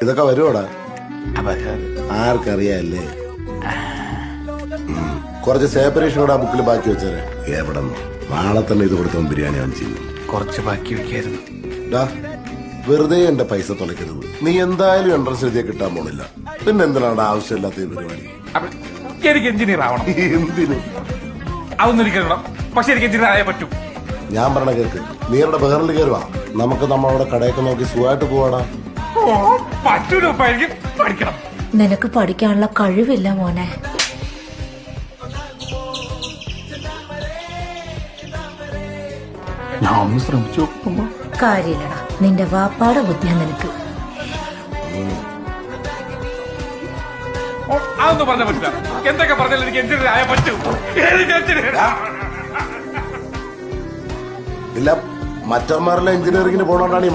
ഇതൊക്കെ വരുവോടാ? ആർക്കറിയാല്ലേ? കുറച്ച് സെപ്പറേഷൻ കൂടെ ആ ബുക്കിൽ ബാക്കി വെച്ചേരെ. എവിടെ നാളെ തന്നെ ഇത് കൊടുത്തവൻ ബിരിയാണി അവൻ ചെയ്യും. കുറച്ച് ബാക്കി വെക്കായിരുന്നു. വെറുതെ എന്റെ പൈസ തുളയ്ക്കരുത്. നീ എന്തായാലും എൻട്രൻസ് എഴുതിയ കിട്ടാൻ പോണില്ല. പിന്നെ എന്തിനാണ് ആവശ്യമില്ലാത്ത ഈ പരിപാടി? എനിക്ക് എഞ്ചിനീയർ ആവണം. എന്തിനു? അതൊന്നും ഇരിക്കണം. പക്ഷെ എനിക്ക് എഞ്ചിനീയർ ആയേ പറ്റൂ. ഞാൻ പറഞ്ഞ കേക്ക്. നീ എവിടെ ബഹറിൽ കയറുവാ? നമുക്ക് നമ്മളവിടെ കടയൊക്കെ നോക്കി സുഖമായിട്ട് പോവാടാ. പറ്റൂലോ, എനിക്ക് പഠിക്കണം. നിനക്ക് പഠിക്കാനുള്ള കഴിവില്ല മോനെ. ഞാൻ ഒന്ന് ശ്രമിച്ചു നോക്കുമ്പോ കാര്യമില്ലടാ. നിന്റെ വാപ്പാടെ ബുദ്ധിയാ നിനക്ക്. അതൊന്നും പറഞ്ഞാൽ പറ്റില്ല. എന്തൊക്കെ പറഞ്ഞാലും എനിക്ക് എഞ്ചിനീയർ ആയേ പറ്റൂ. ഇല്ല, മറ്റന്മാരെല്ലാം എഞ്ചിനീയറിംഗിന് പോണോണ്ടാണ് ഈ